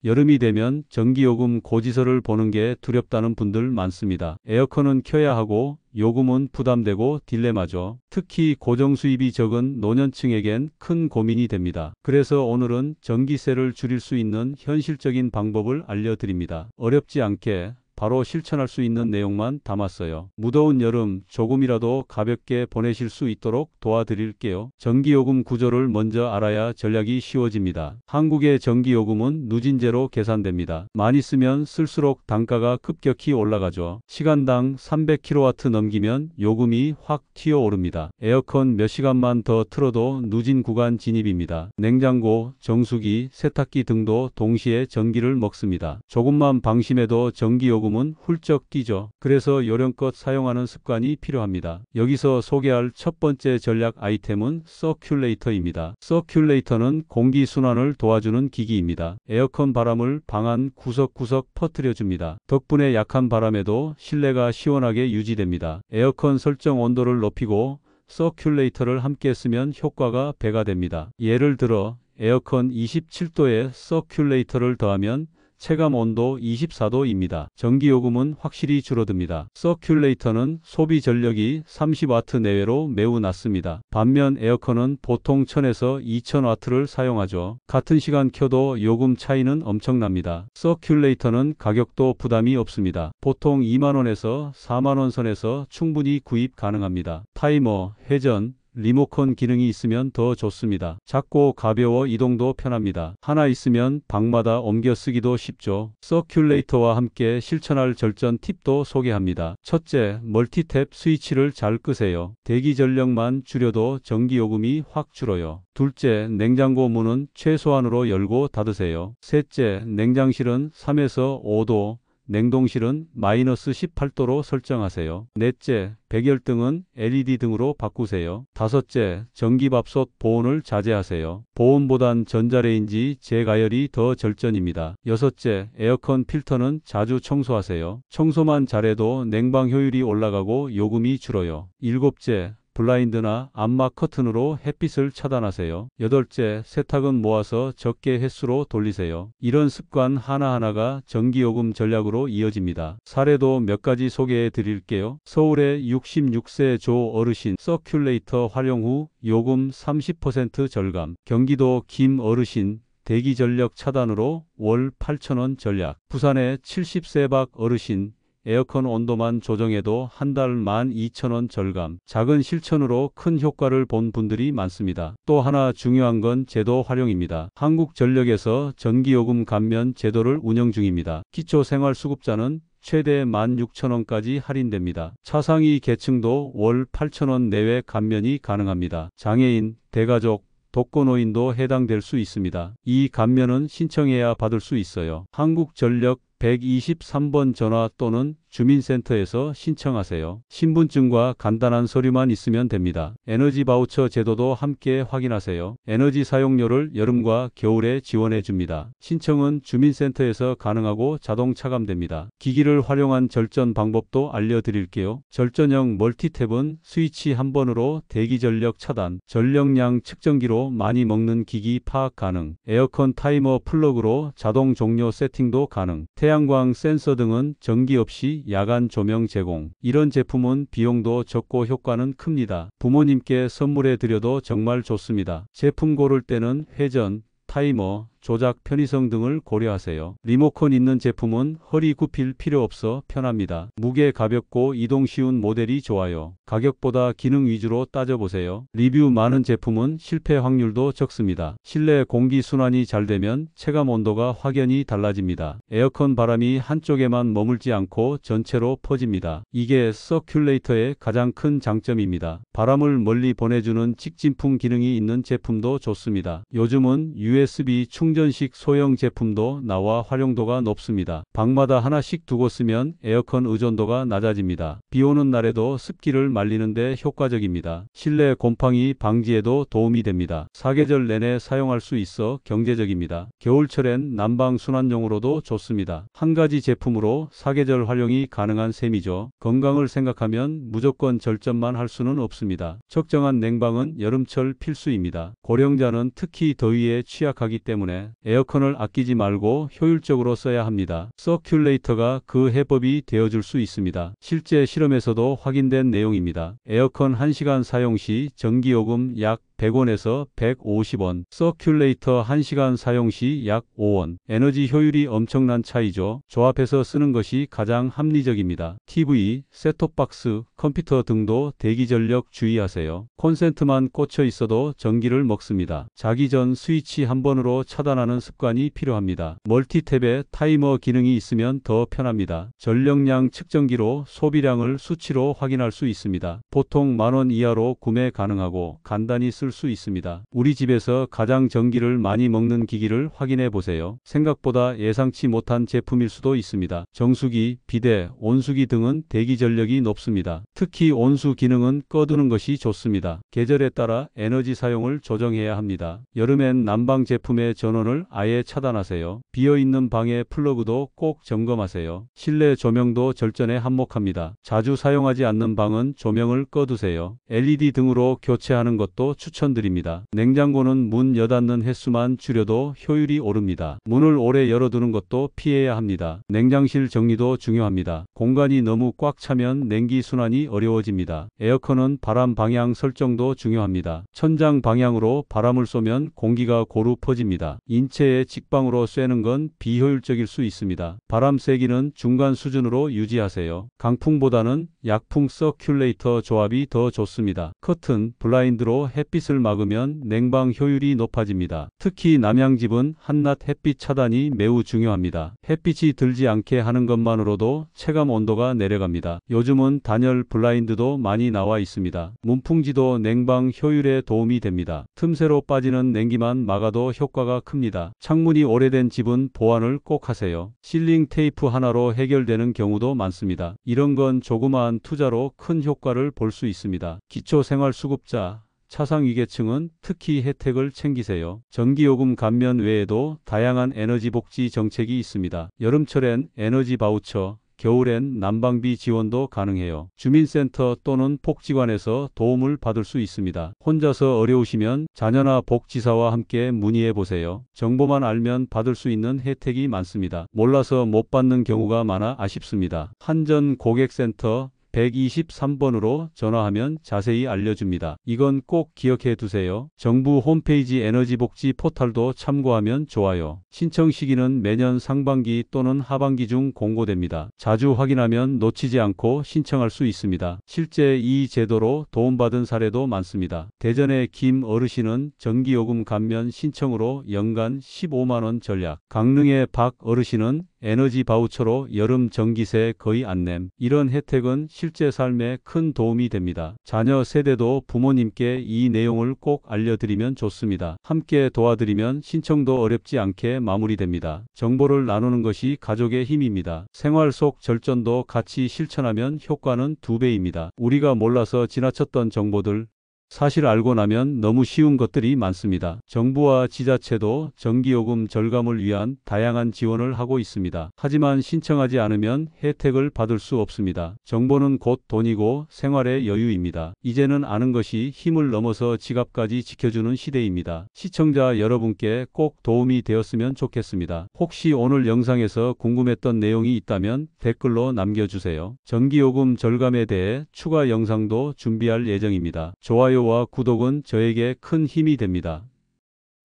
여름이 되면 전기요금 고지서를 보는 게 두렵다는 분들 많습니다. 에어컨은 켜야 하고 요금은 부담되고 딜레마죠. 특히 고정수입이 적은 노년층에겐 큰 고민이 됩니다. 그래서 오늘은 전기세를 줄일 수 있는 현실적인 방법을 알려드립니다. 어렵지 않게 바로 실천할 수 있는 내용만 담았어요. 무더운 여름 조금이라도 가볍게 보내실 수 있도록 도와드릴게요. 전기요금 구조를 먼저 알아야 전략이 쉬워집니다. 한국의 전기요금은 누진제로 계산됩니다. 많이 쓰면 쓸수록 단가가 급격히 올라가죠. 시간당 300kW 넘기면 요금이 확 튀어오릅니다. 에어컨 몇 시간만 더 틀어도 누진 구간 진입입니다. 냉장고, 정수기, 세탁기 등도 동시에 전기를 먹습니다. 조금만 방심해도 전기요금 은 훌쩍 뛰죠. 그래서 요령껏 사용하는 습관이 필요합니다. 여기서 소개할 첫 번째 전략 아이템은 서큘레이터입니다. 서큘레이터는 공기순환을 도와주는 기기입니다. 에어컨 바람을 방 안 구석구석 퍼뜨려줍니다. 덕분에 약한 바람에도 실내가 시원하게 유지됩니다. 에어컨 설정 온도를 높이고 서큘레이터를 함께 쓰면 효과가 배가 됩니다. 예를 들어 에어컨 27도에 서큘레이터를 더하면 체감 온도 24도입니다. 전기요금은 확실히 줄어듭니다. 서큘레이터는 소비 전력이 30W 내외로 매우 낮습니다. 반면 에어컨은 보통 1000에서 2000W를 사용하죠. 같은 시간 켜도 요금 차이는 엄청납니다. 서큘레이터는 가격도 부담이 없습니다. 보통 2만원에서 4만원 선에서 충분히 구입 가능합니다. 타이머, 회전, 리모컨 기능이 있으면 더 좋습니다. 작고 가벼워 이동도 편합니다. 하나 있으면 방마다 옮겨 쓰기도 쉽죠. 서큘레이터와 함께 실천할 절전 팁도 소개합니다. 첫째, 멀티탭 스위치를 잘 끄세요. 대기 전력만 줄여도 전기요금이 확 줄어요. 둘째, 냉장고 문은 최소한으로 열고 닫으세요. 셋째, 냉장실은 3에서 5도, 냉동실은 마이너스 18도로 설정하세요. 넷째, 백열등은 LED 등으로 바꾸세요. 다섯째, 전기밥솥 보온을 자제하세요. 보온보단 전자레인지 재가열이 더 절전입니다. 여섯째, 에어컨 필터는 자주 청소하세요. 청소만 잘해도 냉방 효율이 올라가고 요금이 줄어요. 일곱째, 블라인드나 암막 커튼으로 햇빛을 차단하세요. 여덟째, 세탁은 모아서 적게 횟수로 돌리세요. 이런 습관 하나하나가 전기요금 전략으로 이어집니다. 사례도 몇 가지 소개해 드릴게요. 서울의 66세 조 어르신 서큘레이터 활용 후 요금 30% 절감. 경기도 김 어르신 대기 전력 차단으로 월 8,000원 전략. 부산의 70세 박 어르신 에어컨 온도만 조정해도 한 달 12,000원 절감. 작은 실천으로 큰 효과를 본 분들이 많습니다. 또 하나 중요한 건 제도 활용입니다. 한국전력에서 전기요금 감면 제도를 운영 중입니다. 기초생활수급자는 최대 16,000원까지 할인됩니다. 차상위 계층도 월 8,000원 내외 감면이 가능합니다. 장애인, 대가족, 독거노인도 해당될 수 있습니다. 이 감면은 신청해야 받을 수 있어요. 한국전력 123번 전화 또는 주민센터에서 신청하세요. 신분증과 간단한 서류만 있으면 됩니다. 에너지 바우처 제도도 함께 확인하세요. 에너지 사용료를 여름과 겨울에 지원해 줍니다. 신청은 주민센터에서 가능하고 자동 차감됩니다. 기기를 활용한 절전 방법도 알려드릴게요. 절전형 멀티탭은 스위치 한 번으로 대기 전력 차단, 전력량 측정기로 많이 먹는 기기 파악 가능, 에어컨 타이머 플러그로 자동 종료 세팅도 가능, 태양광 센서 등은 전기 없이 야간 조명 제공. 이런 제품은 비용도 적고 효과는 큽니다. 부모님께 선물해 드려도 정말 좋습니다. 제품 고를 때는 회전, 타이머, 조작 편의성 등을 고려하세요. 리모컨 있는 제품은 허리 굽힐 필요 없어 편합니다. 무게 가볍고 이동 쉬운 모델이 좋아요. 가격보다 기능 위주로 따져보세요. 리뷰 많은 제품은 실패 확률도 적습니다. 실내 공기 순환이 잘 되면 체감 온도가 확연히 달라집니다. 에어컨 바람이 한쪽에만 머물지 않고 전체로 퍼집니다. 이게 서큘레이터의 가장 큰 장점입니다. 바람을 멀리 보내주는 직진풍 기능이 있는 제품도 좋습니다. 요즘은 USB 충전식 소형 제품도 나와 활용도가 높습니다. 방마다 하나씩 두고 쓰면 에어컨 의존도가 낮아집니다. 비 오는 날에도 습기를 말리는 데 효과적입니다. 실내 곰팡이 방지에도 도움이 됩니다. 사계절 내내 사용할 수 있어 경제적입니다. 겨울철엔 난방 순환용으로도 좋습니다. 한 가지 제품으로 사계절 활용이 가능한 셈이죠. 건강을 생각하면 무조건 절전만 할 수는 없습니다. 적정한 냉방은 여름철 필수입니다. 고령자는 특히 더위에 취약하기 때문에 때문에 에어컨을 아끼지 말고 효율적으로 써야 합니다. 서큘레이터가 그 해법이 되어줄 수 있습니다. 실제 실험에서도 확인된 내용입니다. 에어컨 1시간 사용 시 전기요금 약 100원에서 150원, 서큘레이터 1시간 사용 시 약 5원. 에너지 효율이 엄청난 차이죠. 조합해서 쓰는 것이 가장 합리적입니다. TV, 셋톱박스, 컴퓨터 등도 대기전력 주의하세요. 콘센트만 꽂혀 있어도 전기를 먹습니다. 자기 전 스위치 한 번으로 차단하는 습관이 필요합니다. 멀티탭에 타이머 기능이 있으면 더 편합니다. 전력량 측정기로 소비량을 수치로 확인할 수 있습니다. 보통 10,000원 이하로 구매 가능하고 간단히 쓸 수 있습니다. 우리 집에서 가장 전기를 많이 먹는 기기를 확인해 보세요. 생각보다 예상치 못한 제품일 수도 있습니다. 정수기, 비데, 온수기 등은 대기 전력이 높습니다. 특히 온수 기능은 꺼두는 것이 좋습니다. 계절에 따라 에너지 사용을 조정해야 합니다. 여름엔 난방 제품의 전원을 아예 차단하세요. 비어있는 방의 플러그도 꼭 점검하세요. 실내 조명도 절전에 한몫합니다. 자주 사용하지 않는 방은 조명을 꺼두세요. LED 등으로 교체하는 것도 추천드립니다. 냉장고는 문 여닫는 횟수만 줄여도 효율이 오릅니다. 문을 오래 열어두는 것도 피해야 합니다. 냉장실 정리도 중요합니다. 공간이 너무 꽉 차면 냉기 순환이 어려워집니다. 에어컨은 바람 방향 설정도 중요합니다. 천장 방향으로 바람을 쏘면 공기가 고루 퍼집니다. 인체에 직방으로 쐬는 건 비효율적일 수 있습니다. 바람 세기는 중간 수준으로 유지하세요. 강풍보다는 약풍 서큘레이터 조합이 더 좋습니다. 커튼, 블라인드로 햇빛을 막으면 냉방 효율이 높아집니다. 특히 남양집은 한낮 햇빛 차단이 매우 중요합니다. 햇빛이 들지 않게 하는 것만으로도 체감 온도가 내려갑니다. 요즘은 단열 블라인드도 많이 나와 있습니다. 문풍지도 냉방 효율에 도움이 됩니다. 틈새로 빠지는 냉기만 막아도 효과가 큽니다. 창문이 오래된 집은 보완을 꼭 하세요. 실링 테이프 하나로 해결되는 경우도 많습니다. 이런 건 조그마한 투자로 큰 효과를 볼 수 있습니다. 기초생활수급자, 차상위계층은 특히 혜택을 챙기세요. 전기요금 감면 외에도 다양한 에너지 복지 정책이 있습니다. 여름철엔 에너지 바우처, 겨울엔 난방비 지원도 가능해요. 주민센터 또는 복지관에서 도움을 받을 수 있습니다. 혼자서 어려우시면 자녀나 복지사와 함께 문의해 보세요. 정보만 알면 받을 수 있는 혜택이 많습니다. 몰라서 못 받는 경우가 많아 아쉽습니다. 한전고객센터 123번으로 전화하면 자세히 알려줍니다. 이건 꼭 기억해 두세요. 정부 홈페이지 에너지복지 포털도 참고하면 좋아요. 신청 시기는 매년 상반기 또는 하반기 중 공고됩니다. 자주 확인하면 놓치지 않고 신청할 수 있습니다. 실제 이 제도로 도움받은 사례도 많습니다. 대전의 김 어르신은 전기요금 감면 신청으로 연간 15만원 절약. 강릉의 박 어르신은 에너지 바우처로 여름 전기세 거의 안 냄. 이런 혜택은 실제 삶에 큰 도움이 됩니다. 자녀 세대도 부모님께 이 내용을 꼭 알려드리면 좋습니다. 함께 도와드리면 신청도 어렵지 않게 마무리됩니다. 정보를 나누는 것이 가족의 힘입니다. 생활 속 절전도 같이 실천하면 효과는 2배입니다. 우리가 몰라서 지나쳤던 정보들, 사실 알고 나면 너무 쉬운 것들이 많습니다. 정부와 지자체도 전기요금 절감을 위한 다양한 지원을 하고 있습니다. 하지만 신청하지 않으면 혜택을 받을 수 없습니다. 정보는 곧 돈이고 생활의 여유입니다. 이제는 아는 것이 힘을 넘어서 지갑까지 지켜주는 시대입니다. 시청자 여러분께 꼭 도움이 되었으면 좋겠습니다. 혹시 오늘 영상에서 궁금했던 내용이 있다면 댓글로 남겨주세요. 전기요금 절감에 대해 추가 영상도 준비할 예정입니다. 좋아요 와 구독은 저에게 큰 힘이 됩니다.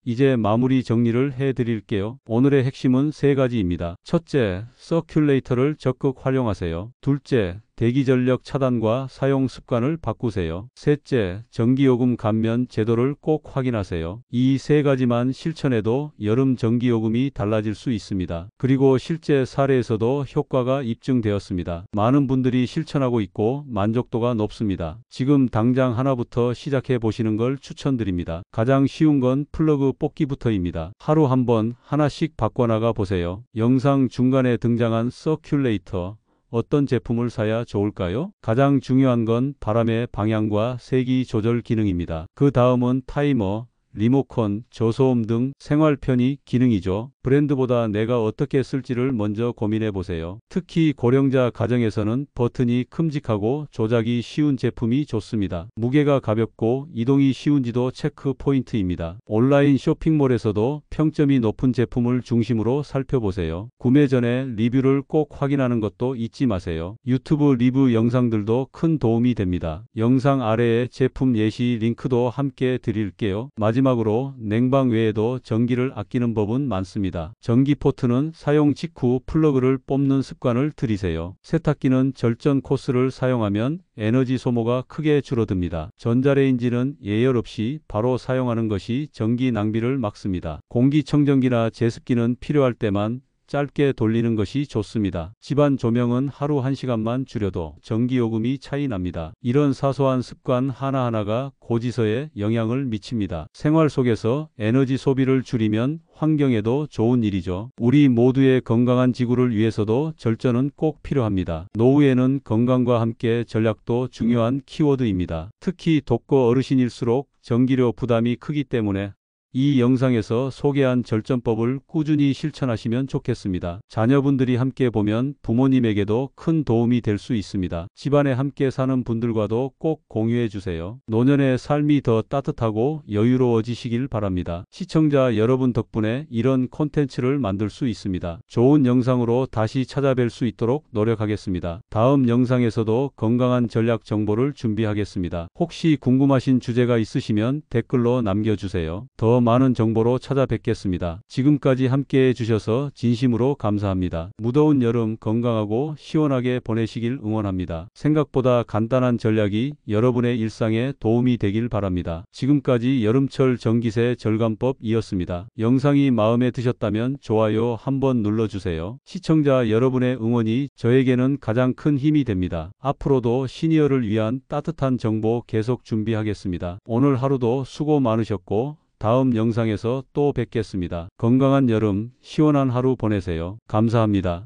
이제 마무리 정리를 해드릴게요. 오늘의 핵심은 3가지입니다. 첫째, 서큘레이터를 적극 활용하세요. 둘째, 대기전력 차단과 사용 습관을 바꾸세요. 셋째, 전기요금 감면 제도를 꼭 확인하세요. 이 3가지만 실천해도 여름 전기요금이 달라질 수 있습니다. 그리고 실제 사례에서도 효과가 입증되었습니다. 많은 분들이 실천하고 있고 만족도가 높습니다. 지금 당장 하나부터 시작해 보시는 걸 추천드립니다. 가장 쉬운 건 플러그 뽑기부터입니다. 하루 한 번 하나씩 바꿔나가 보세요. 영상 중간에 등장한 서큘레이터, 어떤 제품을 사야 좋을까요? 가장 중요한 건 바람의 방향과 세기 조절 기능입니다. 그 다음은 타이머, 리모컨, 저소음 등 생활 편의 기능이죠. 브랜드보다 내가 어떻게 쓸지를 먼저 고민해 보세요. 특히 고령자 가정에서는 버튼이 큼직하고 조작이 쉬운 제품이 좋습니다. 무게가 가볍고 이동이 쉬운지도 체크 포인트입니다. 온라인 쇼핑몰에서도 평점이 높은 제품을 중심으로 살펴보세요. 구매 전에 리뷰를 꼭 확인하는 것도 잊지 마세요. 유튜브 리뷰 영상들도 큰 도움이 됩니다. 영상 아래에 제품 예시 링크도 함께 드릴게요. 마지막으로 냉방 외에도 전기를 아끼는 법은 많습니다. 전기 포트는 사용 직후 플러그를 뽑는 습관을 들이세요. 세탁기는 절전 코스를 사용하면 에너지 소모가 크게 줄어듭니다. 전자레인지는 예열 없이 바로 사용하는 것이 전기 낭비를 막습니다. 공기청정기나 제습기는 필요할 때만 짧게 돌리는 것이 좋습니다. 집안 조명은 하루 1시간만 줄여도 전기요금이 차이 납니다. 이런 사소한 습관 하나하나가 고지서에 영향을 미칩니다. 생활 속에서 에너지 소비를 줄이면 환경에도 좋은 일이죠. 우리 모두의 건강한 지구를 위해서도 절전은 꼭 필요합니다. 노후에는 건강과 함께 전략도 중요한 키워드입니다. 특히 독거 어르신일수록 전기료 부담이 크기 때문에 이 영상에서 소개한 절전법을 꾸준히 실천하시면 좋겠습니다. 자녀분들이 함께 보면 부모님에게도 큰 도움이 될 수 있습니다. 집안에 함께 사는 분들과도 꼭 공유해 주세요. 노년의 삶이 더 따뜻하고 여유로워지시길 바랍니다. 시청자 여러분 덕분에 이런 콘텐츠를 만들 수 있습니다. 좋은 영상으로 다시 찾아뵐 수 있도록 노력하겠습니다. 다음 영상에서도 건강한 전략 정보를 준비하겠습니다. 혹시 궁금하신 주제가 있으시면 댓글로 남겨주세요. 더 많은 정보로 찾아뵙겠습니다. 지금까지 함께해 주셔서 진심으로 감사합니다. 무더운 여름 건강하고 시원하게 보내시길 응원합니다. 생각보다 간단한 전략이 여러분의 일상에 도움이 되길 바랍니다. 지금까지 여름철 전기세 절감법이었습니다. 영상이 마음에 드셨다면 좋아요 한번 눌러주세요. 시청자 여러분의 응원이 저에게는 가장 큰 힘이 됩니다. 앞으로도 시니어를 위한 따뜻한 정보 계속 준비하겠습니다. 오늘 하루도 수고 많으셨고 다음 영상에서 또 뵙겠습니다. 건강한 여름, 시원한 하루 보내세요. 감사합니다.